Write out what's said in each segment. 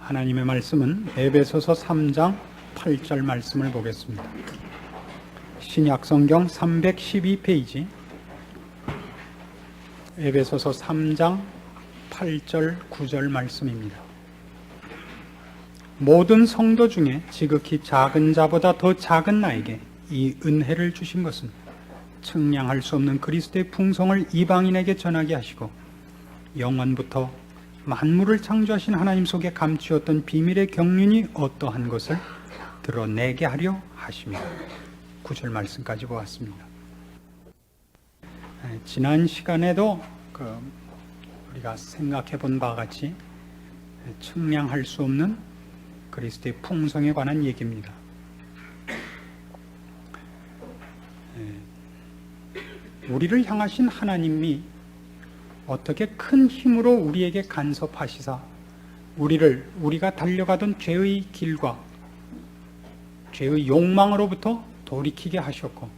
하나님의 말씀은 에베소서 3장 8절 말씀을 보겠습니다. 신약성경 312페이지 에베소서 3장 8절 9절 말씀입니다. 모든 성도 중에 지극히 작은 자보다 더 작은 나에게 이 은혜를 주신 것은 측량할 수 없는 그리스도의 풍성을 이방인에게 전하게 하시고 영원부터 만물을 창조하신 하나님 속에 감추었던 비밀의 경륜이 어떠한 것을 드러내게 하려 하십니다. 9절 말씀까지 보았습니다. 지난 시간에도 우리가 생각해 본 바와 같이 측량할 수 없는 그리스도의 풍성에 관한 얘기입니다. 우리를 향하신 하나님이 어떻게 큰 힘으로 우리에게 간섭하시사 우리가 달려가던 죄의 길과 죄의 욕망으로부터 돌이키게 하셨고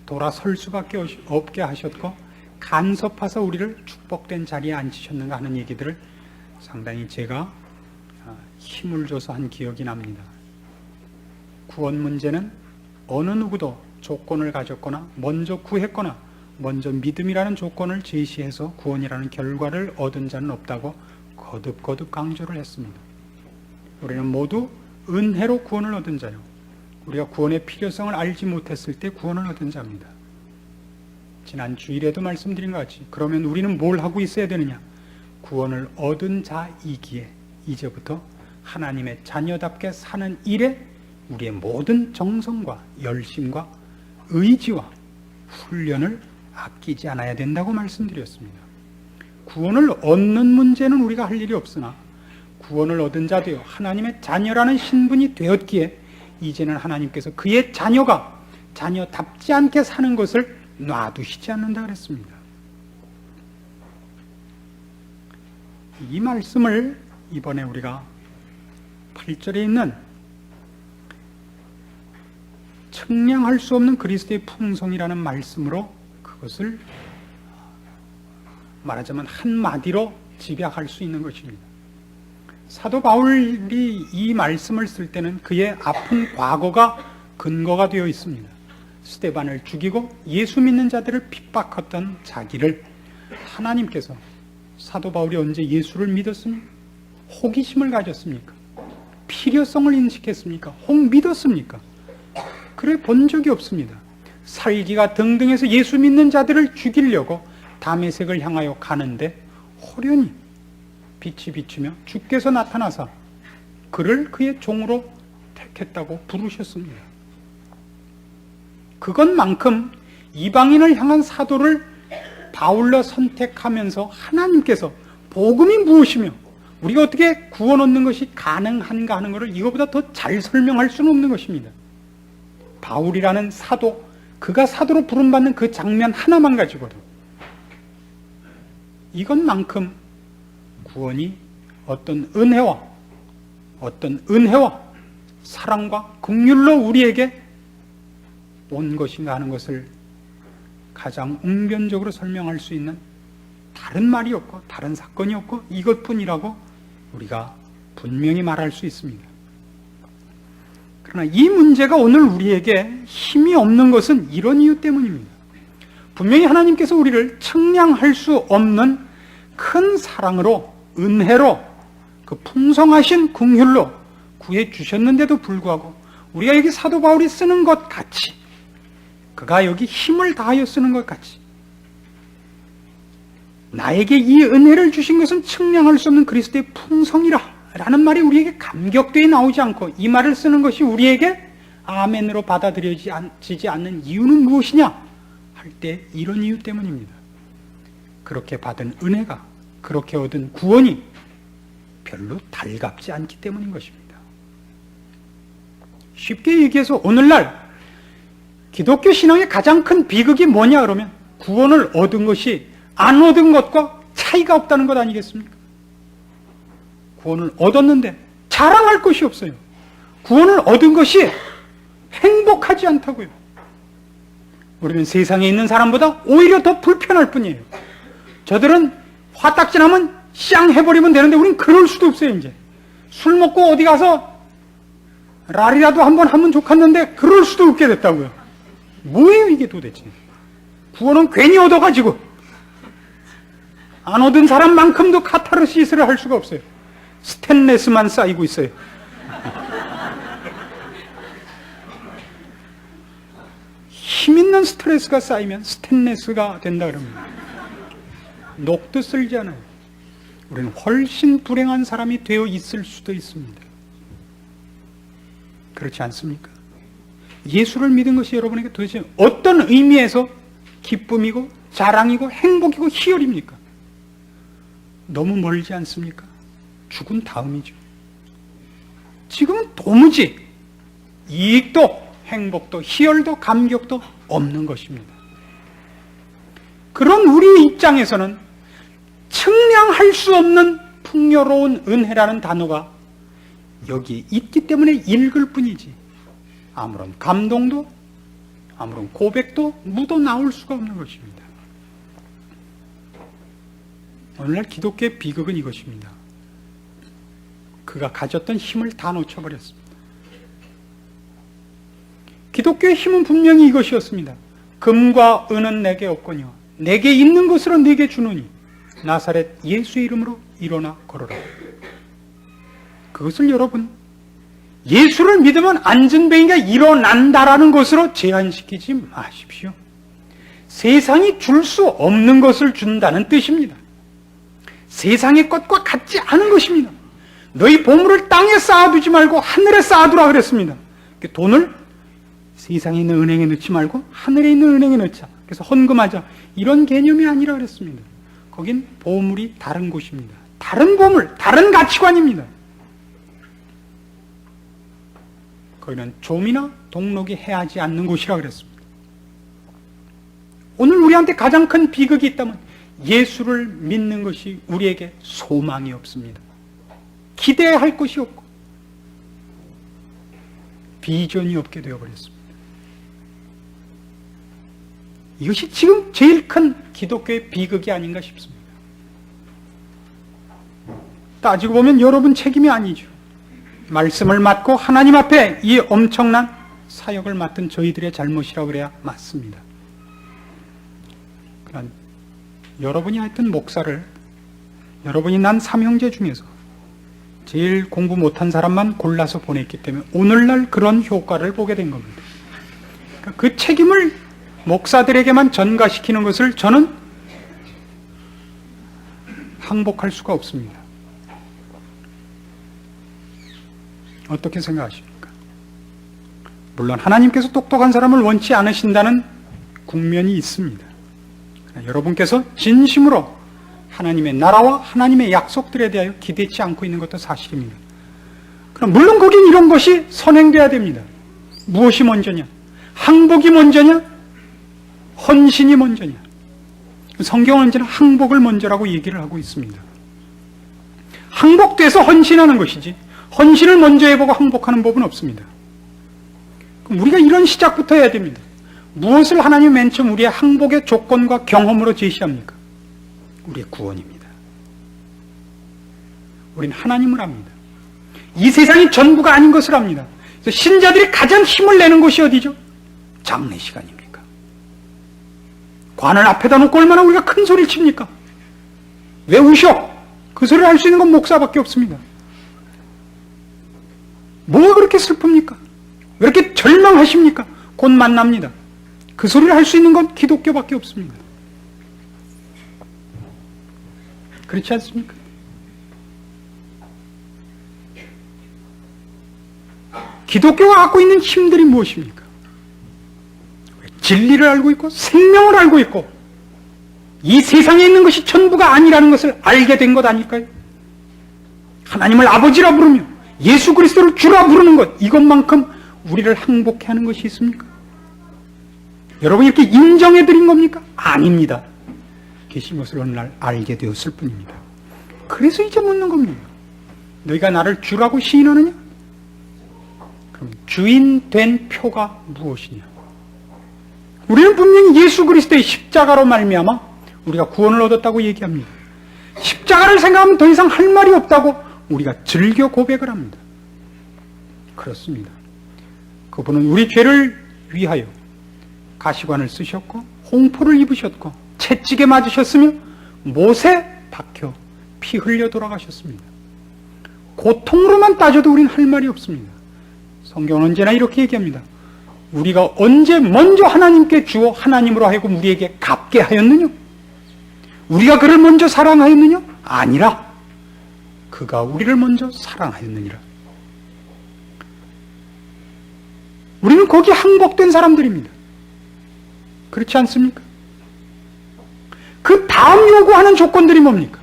돌아설 수밖에 없게 하셨고 간섭하사 우리를 축복된 자리에 앉히셨는가 하는 얘기들을 상당히 제가 힘을 줘서 한 기억이 납니다. 구원 문제는 어느 누구도 조건을 가졌거나 먼저 구했거나 먼저 믿음이라는 조건을 제시해서 구원이라는 결과를 얻은 자는 없다고 거듭거듭 강조를 했습니다. 우리는 모두 은혜로 구원을 얻은 자요, 우리가 구원의 필요성을 알지 못했을 때 구원을 얻은 자입니다. 지난 주일에도 말씀드린 것 같이 그러면 우리는 뭘 하고 있어야 되느냐? 구원을 얻은 자이기에 이제부터 하나님의 자녀답게 사는 일에 우리의 모든 정성과 열심과 의지와 훈련을 아끼지 않아야 된다고 말씀드렸습니다. 구원을 얻는 문제는 우리가 할 일이 없으나 구원을 얻은 자도요, 하나님의 자녀라는 신분이 되었기에 이제는 하나님께서 그의 자녀가 자녀답지 않게 사는 것을 놔두시지 않는다 그랬습니다. 이 말씀을 이번에 우리가 8절에 있는 측량할 수 없는 그리스도의 풍성이라는 말씀으로 그것을 말하자면 한마디로 집약할 수 있는 것입니다. 사도 바울이 이 말씀을 쓸 때는 그의 아픈 과거가 근거가 되어 있습니다. 스데반을 죽이고 예수 믿는 자들을 핍박했던 자기를 하나님께서, 사도 바울이 언제 예수를 믿었습니까? 호기심을 가졌습니까? 필요성을 인식했습니까? 혹 믿었습니까? 그래 본 적이 없습니다. 살기가 등등해서 예수 믿는 자들을 죽이려고 다메섹을 향하여 가는데 호련히 빛이 비추며 주께서 나타나사 그를 그의 종으로 택했다고 부르셨습니다. 그것만큼 이방인을 향한 사도를 바울로 선택하면서 하나님께서 복음이 무엇이며 우리가 어떻게 구원 얻는 것이 가능한가 하는 것을 이거보다 더 잘 설명할 수는 없는 것입니다. 바울이라는 사도, 그가 사도로 부름받는 그 장면 하나만 가지고도 이것만큼 구원이 어떤 은혜와 사랑과 긍휼로 우리에게 온 것인가 하는 것을 가장 웅변적으로 설명할 수 있는 다른 말이 없고 다른 사건이 없고 이것뿐이라고 우리가 분명히 말할 수 있습니다. 그러나 이 문제가 오늘 우리에게 힘이 없는 것은 이런 이유 때문입니다. 분명히 하나님께서 우리를 측량할 수 없는 큰 사랑으로, 은혜로, 그 풍성하신 긍휼로 구해 주셨는데도 불구하고 우리가 여기 사도 바울이 쓰는 것 같이, 그가 여기 힘을 다하여 쓰는 것 같이 나에게 이 은혜를 주신 것은 측량할 수 없는 그리스도의 풍성이라 라는 말이 우리에게 감격되게 나오지 않고 이 말을 쓰는 것이 우리에게 아멘으로 받아들여지지 않는 이유는 무엇이냐 할 때 이런 이유 때문입니다. 그렇게 받은 은혜가, 그렇게 얻은 구원이 별로 달갑지 않기 때문인 것입니다. 쉽게 얘기해서 오늘날 기독교 신앙의 가장 큰 비극이 뭐냐 그러면 구원을 얻은 것이 안 얻은 것과 차이가 없다는 것 아니겠습니까? 구원을 얻었는데 자랑할 것이 없어요. 구원을 얻은 것이 행복하지 않다고요. 우리는 세상에 있는 사람보다 오히려 더 불편할 뿐이에요. 저들은 화딱지나면 쌍 해버리면 되는데 우린 그럴 수도 없어요. 이제 술 먹고 어디 가서 랄이라도 한번 하면 좋겠는데 그럴 수도 없게 됐다고요. 뭐예요 이게 도대체? 구원은 괜히 얻어가지고 안 얻은 사람만큼도 카타르시스를 할 수가 없어요. 스테인레스만 쌓이고 있어요. 힘 있는 스트레스가 쌓이면 스테인레스가 된다 그럽니다. 녹도 쓸지 않아요. 우리는 훨씬 불행한 사람이 되어 있을 수도 있습니다. 그렇지 않습니까? 예수를 믿은 것이 여러분에게 도대체 어떤 의미에서 기쁨이고 자랑이고 행복이고 희열입니까? 너무 멀지 않습니까? 죽은 다음이죠. 지금은 도무지 이익도 행복도 희열도 감격도 없는 것입니다. 그런 우리 입장에서는 측량할 수 없는 풍요로운 은혜라는 단어가 여기에 있기 때문에 읽을 뿐이지 아무런 감동도 아무런 고백도 묻어 나올 수가 없는 것입니다. 오늘날 기독교의 비극은 이것입니다. 그가 가졌던 힘을 다 놓쳐버렸습니다. 기독교의 힘은 분명히 이것이었습니다. 금과 은은 내게 없거니와 내게 있는 것으로 내게 주노니 나사렛 예수의 이름으로 일어나 걸어라. 그것을 여러분 예수를 믿으면 안전뱅이가 일어난다라는 것으로 제한시키지 마십시오. 세상이 줄 수 없는 것을 준다는 뜻입니다. 세상의 것과 같지 않은 것입니다. 너희 보물을 땅에 쌓아두지 말고 하늘에 쌓아두라 그랬습니다. 돈을 세상에 있는 은행에 넣지 말고 하늘에 있는 은행에 넣자. 그래서 헌금하자. 이런 개념이 아니라 그랬습니다. 거긴 보물이 다른 곳입니다. 다른 보물, 다른 가치관입니다. 거기는 좀이나 동록이 해하지 않는 곳이라 그랬습니다. 오늘 우리한테 가장 큰 비극이 있다면 예수를 믿는 것이 우리에게 소망이 없습니다. 기대할 것이 없고 비전이 없게 되어버렸습니다. 이것이 지금 제일 큰 기독교의 비극이 아닌가 싶습니다. 따지고 보면 여러분 책임이 아니죠. 말씀을 맡고 하나님 앞에 이 엄청난 사역을 맡은 저희들의 잘못이라고 그래야 맞습니다. 그러나 여러분이 하여튼 목사를 여러분이 난 삼형제 중에서 제일 공부 못한 사람만 골라서 보냈기 때문에 오늘날 그런 효과를 보게 된 겁니다. 그러니까 그 책임을 목사들에게만 전가시키는 것을 저는 항복할 수가 없습니다. 어떻게 생각하십니까? 물론 하나님께서 똑똑한 사람을 원치 않으신다는 국면이 있습니다. 여러분께서 진심으로 하나님의 나라와 하나님의 약속들에 대하여 기대치 않고 있는 것도 사실입니다. 그럼 물론 거긴 이런 것이 선행돼야 됩니다. 무엇이 먼저냐? 항복이 먼저냐? 헌신이 먼저냐? 성경은 언제나 항복을 먼저라고 얘기를 하고 있습니다. 항복돼서 헌신하는 것이지 헌신을 먼저 해보고 항복하는 법은 없습니다. 그럼 우리가 이런 시작부터 해야 됩니다. 무엇을 하나님 맨 처음 우리의 항복의 조건과 경험으로 제시합니까? 우리의 구원입니다. 우리는 하나님을 압니다. 이 세상이 전부가 아닌 것을 압니다. 그래서 신자들이 가장 힘을 내는 곳이 어디죠? 장례 시간입니까? 관을 앞에다 놓고 얼마나 우리가 큰 소리를 칩니까? 왜 우셔? 그 소리를 할 수 있는 건 목사밖에 없습니다. 뭐가 그렇게 슬픕니까? 왜 이렇게 절망하십니까? 곧 만납니다. 그 소리를 할 수 있는 건 기독교밖에 없습니다. 그렇지 않습니까? 기독교가 갖고 있는 힘들이 무엇입니까? 진리를 알고 있고 생명을 알고 있고 이 세상에 있는 것이 전부가 아니라는 것을 알게 된 것 아닐까요? 하나님을 아버지라 부르며 예수 그리스도를 주라 부르는 것, 이것만큼 우리를 항복해 하는 것이 있습니까? 여러분이 이렇게 인정해 드린 겁니까? 아닙니다. 계신 것을 어느 날 알게 되었을 뿐입니다. 그래서 이제 묻는 겁니다. 너희가 나를 주라고 시인하느냐? 그럼 주인 된 표가 무엇이냐? 우리는 분명히 예수 그리스도의 십자가로 말미암아 우리가 구원을 얻었다고 얘기합니다. 십자가를 생각하면 더 이상 할 말이 없다고 우리가 즐겨 고백을 합니다. 그렇습니다. 그분은 우리 죄를 위하여 가시관을 쓰셨고 홍포를 입으셨고 채찍에 맞으셨으며 못에 박혀 피 흘려 돌아가셨습니다. 고통으로만 따져도 우린 할 말이 없습니다. 성경은 언제나 이렇게 얘기합니다. 우리가 언제 먼저 하나님께 주어 하나님으로 하여금 우리에게 갚게 하였느냐? 우리가 그를 먼저 사랑하였느냐? 아니라 그가 우리를 먼저 사랑하였느니라. 우리는 거기에 항복된 사람들입니다. 그렇지 않습니까? 그 다음 요구하는 조건들이 뭡니까?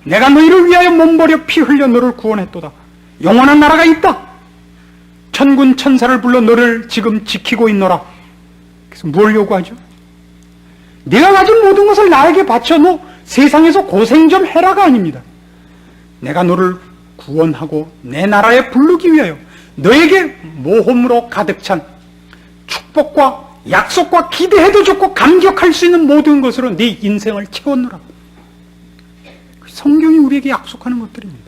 내가 너희를 위하여 몸버려 피 흘려 너를 구원했도다. 영원한 나라가 있다. 천군 천사를 불러 너를 지금 지키고 있노라. 그래서 뭘 요구하죠? 내가 가진 모든 것을 나에게 바쳐 너 세상에서 고생 좀 해라가 아닙니다. 내가 너를 구원하고 내 나라에 부르기 위하여 너에게 모험으로 가득 찬 축복과 약속과 기대해도 좋고 감격할 수 있는 모든 것으로 네 인생을 채웠노라. 성경이 우리에게 약속하는 것들입니다.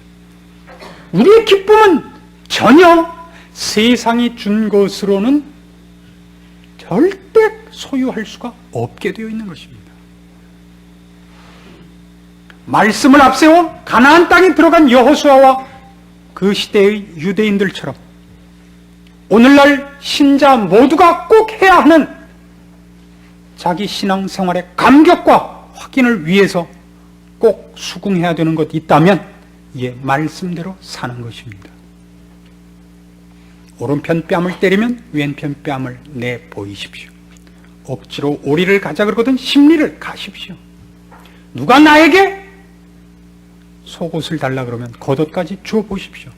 우리의 기쁨은 전혀 세상이 준 것으로는 절대 소유할 수가 없게 되어 있는 것입니다. 말씀을 앞세워 가나안 땅에 들어간 여호수아와 그 시대의 유대인들처럼 오늘날 신자 모두가 꼭 해야 하는 자기 신앙생활의 감격과 확인을 위해서 꼭 수긍해야 되는 것 있다면 이게 말씀대로 사는 것입니다. 오른편 뺨을 때리면 왼편 뺨을 내보이십시오. 억지로 오리를 가자 그러거든 심리를 가십시오. 누가 나에게 속옷을 달라 그러면 겉옷까지 줘 보십시오.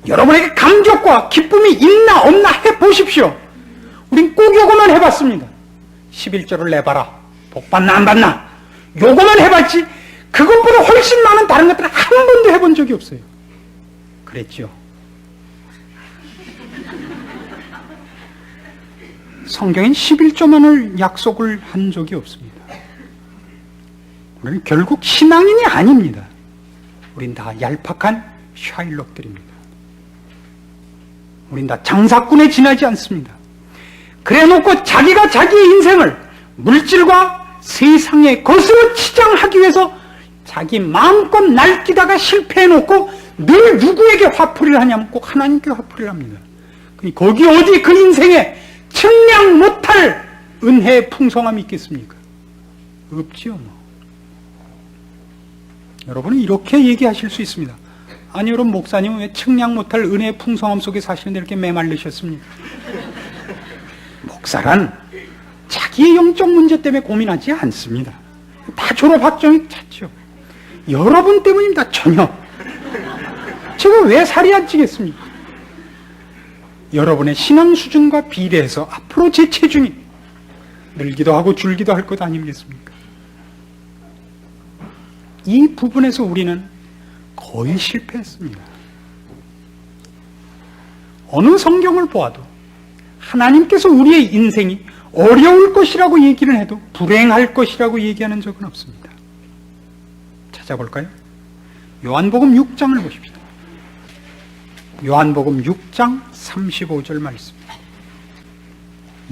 여러분에게 감격과 기쁨이 있나 없나 해보십시오. 우린 꼭 요거만 해봤습니다. 11조를 내봐라. 복 받나 안 받나. 요거만 해봤지 그것보다 훨씬 많은 다른 것들은 한 번도 해본 적이 없어요. 그랬죠. 성경엔 11조만을 약속을 한 적이 없습니다. 우리는 결국 신앙인이 아닙니다. 우린 다 얄팍한 샤일록들입니다. 우린 다 장사꾼에 지나지 않습니다. 그래놓고 자기가 자기의 인생을 물질과 세상의 것으로 치장하기 위해서 자기 마음껏 날뛰다가 실패해놓고 늘 누구에게 화풀이를 하냐면 꼭 하나님께 화풀이를 합니다. 거기 어디 그 인생에 측량 못할 은혜의 풍성함이 있겠습니까? 없지요. 여러분은 이렇게 얘기하실 수 있습니다. 아니 여러분 목사님은 왜 측량 못할 은혜의 풍성함 속에 사시는데 이렇게 메말르셨습니까? 목사란 자기의 영적 문제 때문에 고민하지 않습니다. 다 졸업 학점이 찼죠. 여러분 때문입니다. 전혀. 제가 왜 살이 안 찌겠습니까? 여러분의 신앙 수준과 비례해서 앞으로 제 체중이 늘기도 하고 줄기도 할 것 아니겠습니까? 이 부분에서 우리는 거의 실패했습니다. 어느 성경을 보아도 하나님께서 우리의 인생이 어려울 것이라고 얘기를 해도 불행할 것이라고 얘기하는 적은 없습니다. 찾아볼까요? 요한복음 6장을 보십시오. 요한복음 6장 35절 말씀.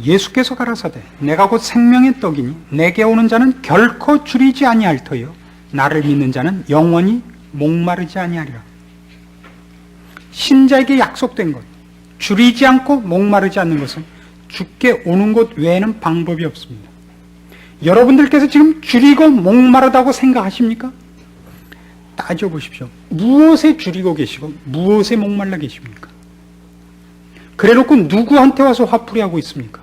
예수께서 가라사대 내가 곧 생명의 떡이니 내게 오는 자는 결코 줄이지 아니할 터요 나를 믿는 자는 영원히 목마르지 아니하리라. 신자에게 약속된 것, 줄이지 않고 목마르지 않는 것은 주께 오는 것 외에는 방법이 없습니다. 여러분들께서 지금 줄이고 목마르다고 생각하십니까? 따져보십시오. 무엇에 줄이고 계시고 무엇에 목말라 계십니까? 그래놓고 누구한테 와서 화풀이하고 있습니까?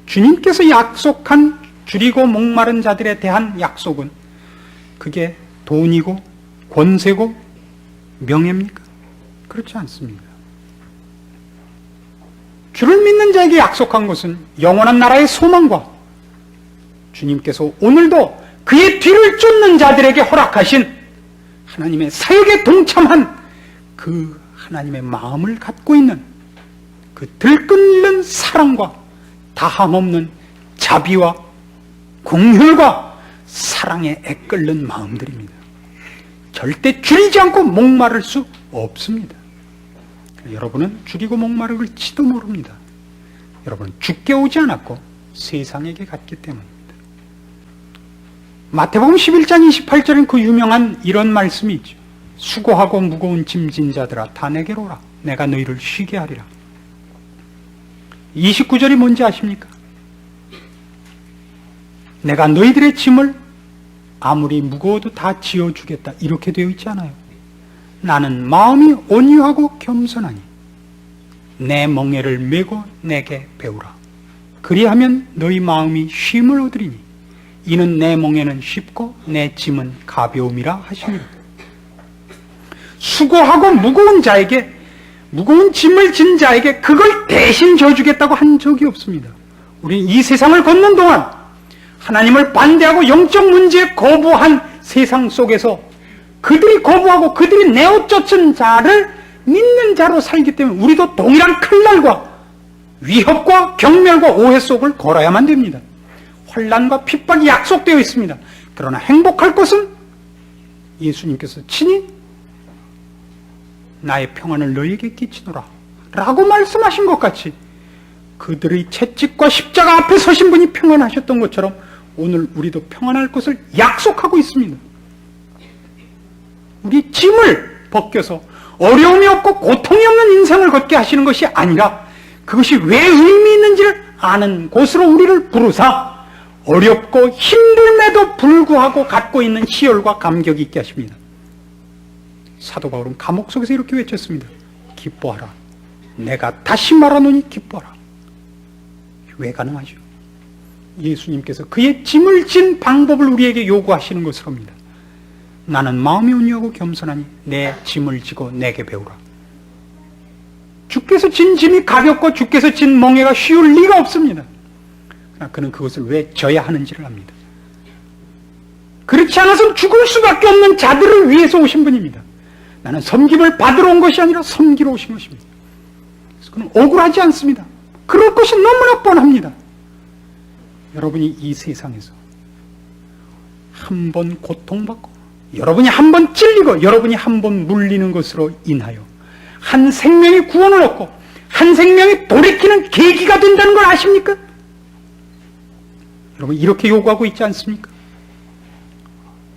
주님께서 약속한 줄이고 목마른 자들에 대한 약속은 그게 돈이고 권세고 명예입니까? 그렇지 않습니다. 주를 믿는 자에게 약속한 것은 영원한 나라의 소망과 주님께서 오늘도 그의 뒤를 쫓는 자들에게 허락하신 하나님의 사역에 동참한 그 하나님의 마음을 갖고 있는 그 들끓는 사랑과 다함없는 자비와 공혈과 사랑에 애끓는 마음들입니다. 절대 줄이지 않고 목마를 수 없습니다. 여러분은 줄이고 목마를지도 모릅니다. 여러분은 죽게 오지 않았고 세상에게 갔기 때문입니다. 마태복음 11장 28절엔 그 유명한 이런 말씀이 있죠. 수고하고 무거운 짐진 자들아 다 내게로 오라. 내가 너희를 쉬게 하리라. 29절이 뭔지 아십니까? 내가 너희들의 짐을 아무리 무거워도 다 지어주겠다. 이렇게 되어 있지 않아요. 나는 마음이 온유하고 겸손하니 내 멍에를 메고 내게 배우라. 그리하면 너희 마음이 쉼을 얻으리니 이는 내 멍에는 쉽고 내 짐은 가벼움이라 하시니라. 수고하고 무거운 자에게, 무거운 짐을 진 자에게 그걸 대신 져주겠다고 한 적이 없습니다. 우리는 이 세상을 걷는 동안 하나님을 반대하고 영적 문제에 거부한 세상 속에서 그들이 거부하고 그들이 내어쫓은 자를 믿는 자로 살기 때문에 우리도 동일한 칼날과 위협과 경멸과 오해 속을 걸어야만 됩니다. 환난과 핍박이 약속되어 있습니다. 그러나 행복할 것은 예수님께서 친히 나의 평안을 너희에게 끼치노라 라고 말씀하신 것 같이 그들의 채찍과 십자가 앞에 서신 분이 평안하셨던 것처럼 오늘 우리도 평안할 것을 약속하고 있습니다. 우리 짐을 벗겨서 어려움이 없고 고통이 없는 인생을 걷게 하시는 것이 아니라 그것이 왜 의미 있는지를 아는 곳으로 우리를 부르사 어렵고 힘듦에도 불구하고 갖고 있는 희열과 감격이 있게 하십니다. 사도 바울은 감옥 속에서 이렇게 외쳤습니다. 기뻐하라. 내가 다시 말하노니 기뻐하라. 왜 가능하죠? 예수님께서 그의 짐을 진 방법을 우리에게 요구하시는 것으로입니다. 나는 마음이 온유하고 겸손하니 내 짐을 지고 내게 배우라. 주께서 진 짐이 가볍고 주께서 진 멍에가 쉬울 리가 없습니다. 그러나 그는 그것을 왜 져야 하는지를 압니다. 그렇지 않아서는 죽을 수밖에 없는 자들을 위해서 오신 분입니다. 나는 섬김을 받으러 온 것이 아니라 섬기러 오신 것입니다. 그래서 그는 억울하지 않습니다. 그럴 것이 너무나 뻔합니다. 여러분이 이 세상에서 한 번 고통받고 여러분이 한 번 찔리고 여러분이 한 번 물리는 것으로 인하여 한 생명이 구원을 얻고 한 생명이 돌이키는 계기가 된다는 걸 아십니까? 여러분 이렇게 요구하고 있지 않습니까?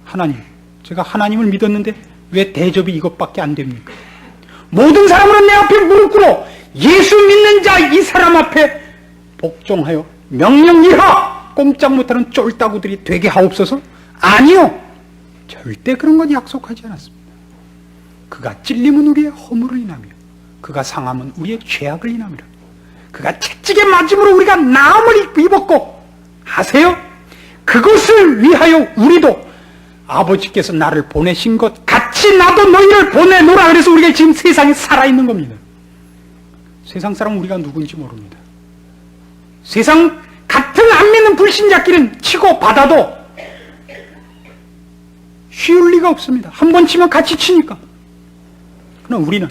하나님, 제가 하나님을 믿었는데 왜 대접이 이것밖에 안 됩니까? 모든 사람으로 내 앞에 무릎 꿇어 예수 믿는 자 이 사람 앞에 복종하여 명령이하 꼼짝 못하는 쫄따구들이 되게 하옵소서? 아니요, 절대 그런 건 약속하지 않았습니다. 그가 찔림은 우리의 허물을 인하며 그가 상함은 우리의 죄악을 인하며 그가 채찍에 맞음으로 우리가 나음을 입었고 아세요? 그것을 위하여 우리도 아버지께서 나를 보내신 것 같이 나도 너희를 보내노라. 그래서 우리가 지금 세상에 살아있는 겁니다. 세상 사람은 우리가 누군지 모릅니다. 세상 같은 안 믿는 불신자끼리는 치고 받아도 쉬울 리가 없습니다. 한 번 치면 같이 치니까. 그러나 우리는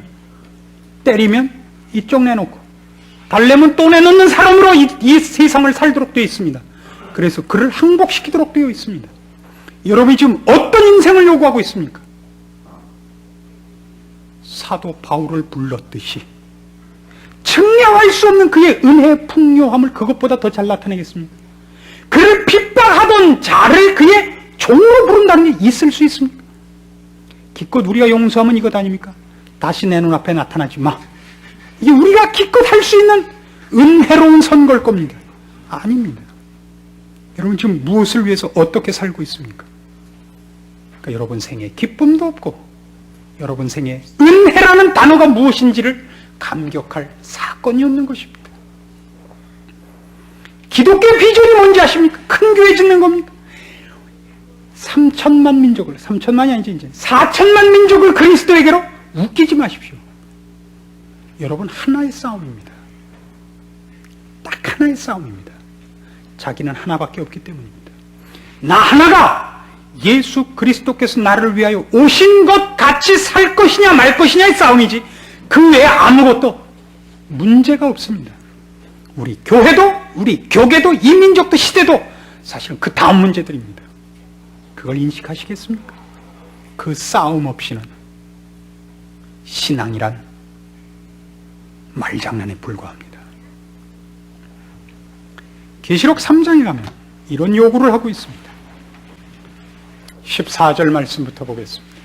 때리면 이쪽 내놓고 달래면 또 내놓는 사람으로 이 세상을 살도록 되어 있습니다. 그래서 그를 항복시키도록 되어 있습니다. 여러분이 지금 어떤 인생을 요구하고 있습니까? 사도 바울을 불렀듯이 측량할 수 없는 그의 은혜의 풍요함을 그것보다 더 잘 나타내겠습니까? 그를 핍박하던 자를 그의 종으로 부른다는 게 있을 수 있습니까? 기껏 우리가 용서하면 이것 아닙니까? 다시 내 눈앞에 나타나지 마. 이게 우리가 기껏 할 수 있는 은혜로운 선거일 겁니다. 아닙니다. 여러분 지금 무엇을 위해서 어떻게 살고 있습니까? 그러니까 여러분 생에 기쁨도 없고 여러분 생에 은혜라는 단어가 무엇인지를 감격할 사건이 없는 것입니다. 기독교 비전이 뭔지 아십니까? 큰 교회 짓는 겁니까? 3천만 민족을, 3천만이 아니지 이제 4천만 민족을 그리스도에게로 웃기지 마십시오. 여러분 하나의 싸움입니다. 딱 하나의 싸움입니다. 자기는 하나밖에 없기 때문입니다. 나 하나가 예수 그리스도께서 나를 위하여 오신 것 같이 살 것이냐 말 것이냐의 싸움이지 그 외에 아무것도 문제가 없습니다. 우리 교회도 우리 교계도 이 민족도 시대도 사실은 그 다음 문제들입니다. 그걸 인식하시겠습니까? 그 싸움 없이는 신앙이란 말장난에 불과합니다. 계시록 3장에 가면 이런 요구를 하고 있습니다. 14절 말씀부터 보겠습니다.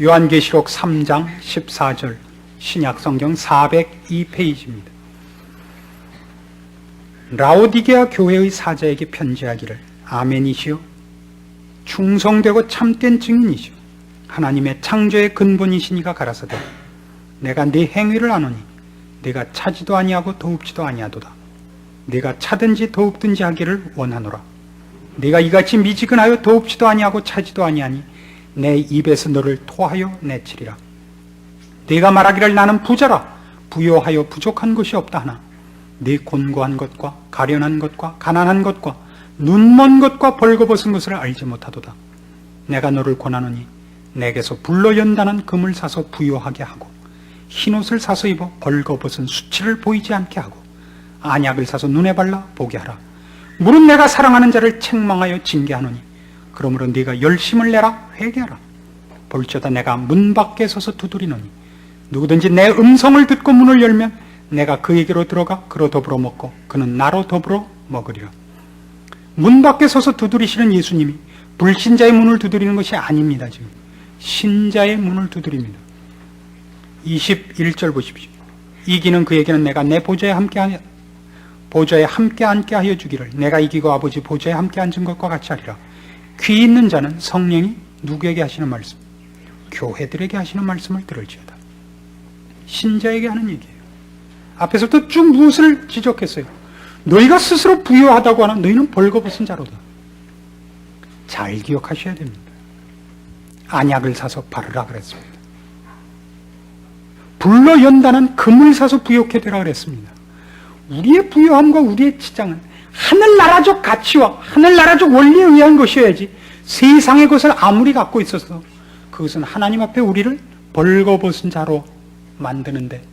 요한계시록 3장 14절, 신약성경 402페이지입니다. 라오디게아 교회의 사자에게 편지하기를, 아멘이시요 충성되고 참된 증인이시요 하나님의 창조의 근본이시니가 가라사대, 내가 네 행위를 아노니 네가 차지도 아니하고 더웁지도 아니하도다. 네가 차든지 더웁든지 하기를 원하노라. 네가 이같이 미지근하여 더웁지도 아니하고 차지도 아니하니 내 입에서 너를 토하여 내치리라. 네가 말하기를 나는 부자라, 부요하여 부족한 것이 없다 하나 네 곤고한 것과 가련한 것과 가난한 것과 눈먼 것과 벌거벗은 것을 알지 못하도다. 내가 너를 권하노니 내게서 불로 연단한 금을 사서 부요하게 하고 흰옷을 사서 입어 벌거벗은 수치를 보이지 않게 하고 안약을 사서 눈에 발라 보게 하라. 물은 내가 사랑하는 자를 책망하여 징계하노니 그러므로 네가 열심을 내라, 회개하라. 볼지어다 내가 문 밖에 서서 두드리노니 누구든지 내 음성을 듣고 문을 열면 내가 그에게로 들어가 그로 더불어 먹고 그는 나로 더불어 먹으리라. 문 밖에 서서 두드리시는 예수님이 불신자의 문을 두드리는 것이 아닙니다. 지금 신자의 문을 두드립니다. 21절 보십시오. 이기는 그에게는 내가 내 보좌에 함께 앉게 하여 주기를, 내가 이기고 아버지 보좌에 함께 앉은 것과 같이 하리라. 귀 있는 자는 성령이 누구에게 하시는 말씀? 교회들에게 하시는 말씀을 들을지어다. 신자에게 하는 얘기예요. 앞에서부터 쭉 무엇을 지적했어요? 너희가 스스로 부유하다고 하나 너희는 벌거벗은 자로다. 잘 기억하셔야 됩니다. 안약을 사서 바르라 그랬습니다. 불로 연단한 금을 사서 부욕해 되라 그랬습니다. 우리의 부유함과 우리의 치장은 하늘나라적 가치와 하늘나라적 원리에 의한 것이어야지 세상의 것을 아무리 갖고 있어서 그것은 하나님 앞에 우리를 벌거벗은 자로 만드는데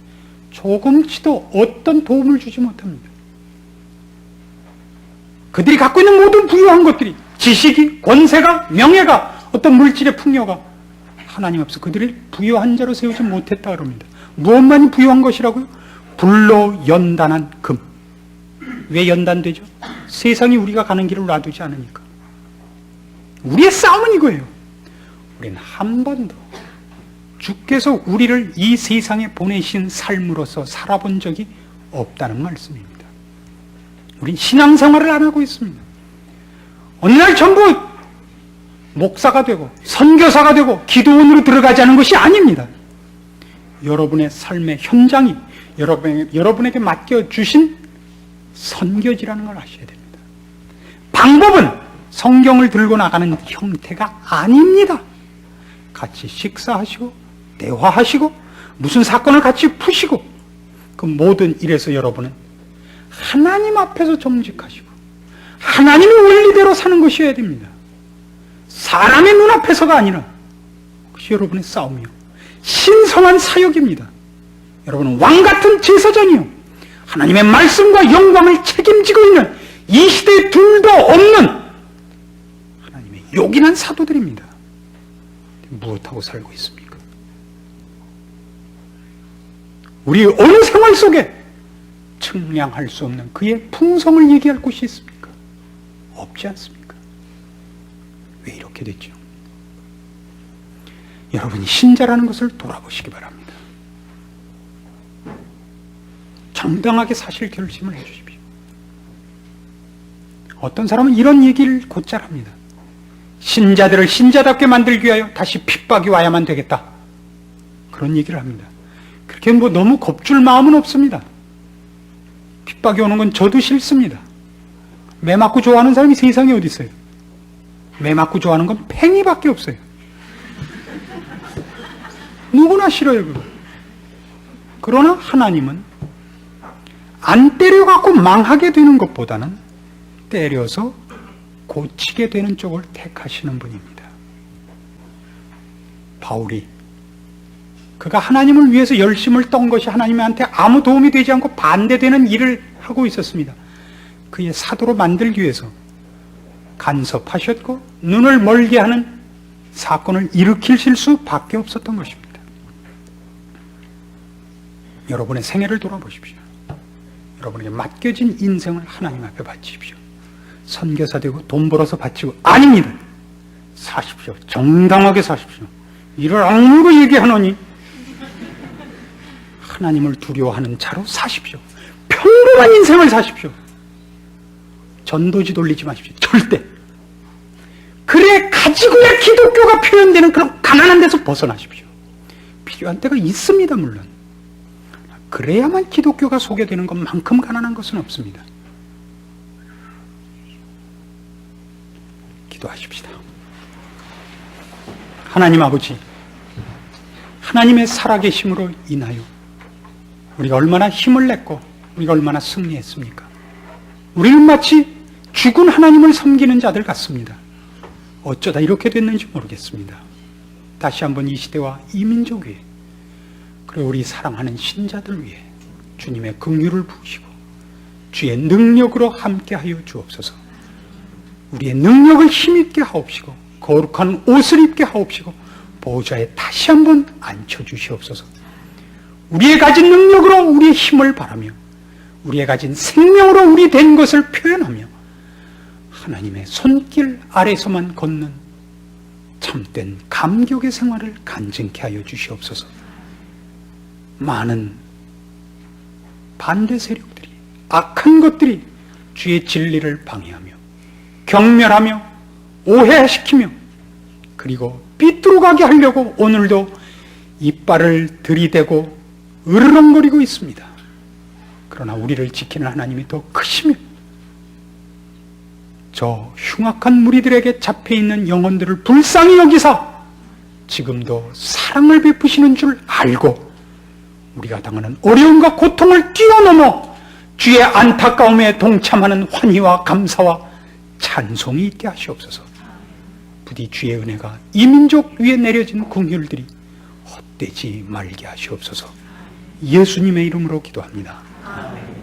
조금치도 어떤 도움을 주지 못합니다. 그들이 갖고 있는 모든 부유한 것들이, 지식이, 권세가, 명예가, 어떤 물질의 풍요가 하나님 앞에서 그들을 부유한 자로 세우지 못했다 그럽니다. 무엇만이 부유한 것이라고요? 불로 연단한 금. 왜 연단되죠? 세상이 우리가 가는 길을 놔두지 않으니까. 우리의 싸움은 이거예요. 우리는 한 번도 주께서 우리를 이 세상에 보내신 삶으로서 살아본 적이 없다는 말씀입니다. 우린 신앙생활을 안 하고 있습니다. 어느 날 전부 목사가 되고 선교사가 되고 기도원으로 들어가지 않은 것이 아닙니다. 여러분의 삶의 현장이 여러분에게 맡겨주신 선교지라는 걸 아셔야 됩니다. 방법은 성경을 들고 나가는 형태가 아닙니다. 같이 식사하시고 대화하시고 무슨 사건을 같이 푸시고 그 모든 일에서 여러분은 하나님 앞에서 정직하시고 하나님의 원리대로 사는 것이어야 됩니다. 사람의 눈앞에서가 아니라 그것이 여러분의 싸움이요 신성한 사역입니다. 여러분은 왕같은 제사장이요 하나님의 말씀과 영광을 책임지고 있는 이 시대에 둘도 없는 하나님의 요긴한 사도들입니다. 무엇하고 살고 있습니까? 우리 어느 생활 속에 측량할 수 없는 그의 풍성을 얘기할 곳이 있습니까? 없지 않습니까? 왜 이렇게 됐죠? 여러분이 신자라는 것을 돌아보시기 바랍니다. 정당하게 사실 결심을 해주십시오. 어떤 사람은 이런 얘기를 곧잘 합니다. 신자들을 신자답게 만들기 위하여 다시 핍박이 와야만 되겠다. 그런 얘기를 합니다. 그렇게 너무 겁줄 마음은 없습니다. 핍박이 오는 건 저도 싫습니다. 매 맞고 좋아하는 사람이 세상에 어디 있어요? 매 맞고 좋아하는 건 팽이밖에 없어요. 누구나 싫어요, 그거. 그러나 하나님은 안 때려갖고 망하게 되는 것보다는 때려서 고치게 되는 쪽을 택하시는 분입니다. 바울이 그가 하나님을 위해서 열심을 떤 것이 하나님한테 아무 도움이 되지 않고 반대되는 일을 하고 있었습니다. 그의 사도로 만들기 위해서 간섭하셨고 눈을 멀게 하는 사건을 일으키실 수밖에 없었던 것입니다. 여러분의 생애를 돌아보십시오. 여러분에게 맡겨진 인생을 하나님 앞에 바치십시오. 선교사 되고 돈 벌어서 바치고 아닙니다. 사십시오. 정당하게 사십시오. 이를 악물고 얘기하노니 하나님을 두려워하는 자로 사십시오. 평범한 인생을 사십시오. 전도지 돌리지 마십시오. 절대. 그래 가지고야 기독교가 표현되는 그런 가난한 데서 벗어나십시오. 필요한 때가 있습니다. 물론. 그래야만 기독교가 소개되는 것만큼 가난한 것은 없습니다. 기도하십시다. 하나님 아버지, 하나님의 살아계심으로 인하여 우리가 얼마나 힘을 냈고 우리가 얼마나 승리했습니까? 우리는 마치 죽은 하나님을 섬기는 자들 같습니다. 어쩌다 이렇게 됐는지 모르겠습니다. 다시 한번 이 시대와 이 민족 위에, 그리고 우리 사랑하는 신자들 위해 주님의 긍휼을 부으시고 주의 능력으로 함께하여 주옵소서. 우리의 능력을 힘있게 하옵시고 거룩한 옷을 입게 하옵시고 보좌에 다시 한번 앉혀주시옵소서. 우리의 가진 능력으로 우리의 힘을 바라며 우리의 가진 생명으로 우리 된 것을 표현하며 하나님의 손길 아래서만 걷는 참된 감격의 생활을 간증케 하여 주시옵소서. 많은 반대 세력들이, 악한 것들이 주의 진리를 방해하며 경멸하며 오해시키며 그리고 삐뚤어가게 하려고 오늘도 이빨을 들이대고 으르렁거리고 있습니다. 그러나 우리를 지키는 하나님이 더 크시며 저 흉악한 무리들에게 잡혀있는 영혼들을 불쌍히 여기사 지금도 사랑을 베푸시는 줄 알고 우리가 당하는 어려움과 고통을 뛰어넘어 주의 안타까움에 동참하는 환희와 감사와 찬송이 있게 하시옵소서. 부디 주의 은혜가 이 민족 위에 내려진 긍휼들이 헛되지 말게 하시옵소서. 예수님의 이름으로 기도합니다. 아멘.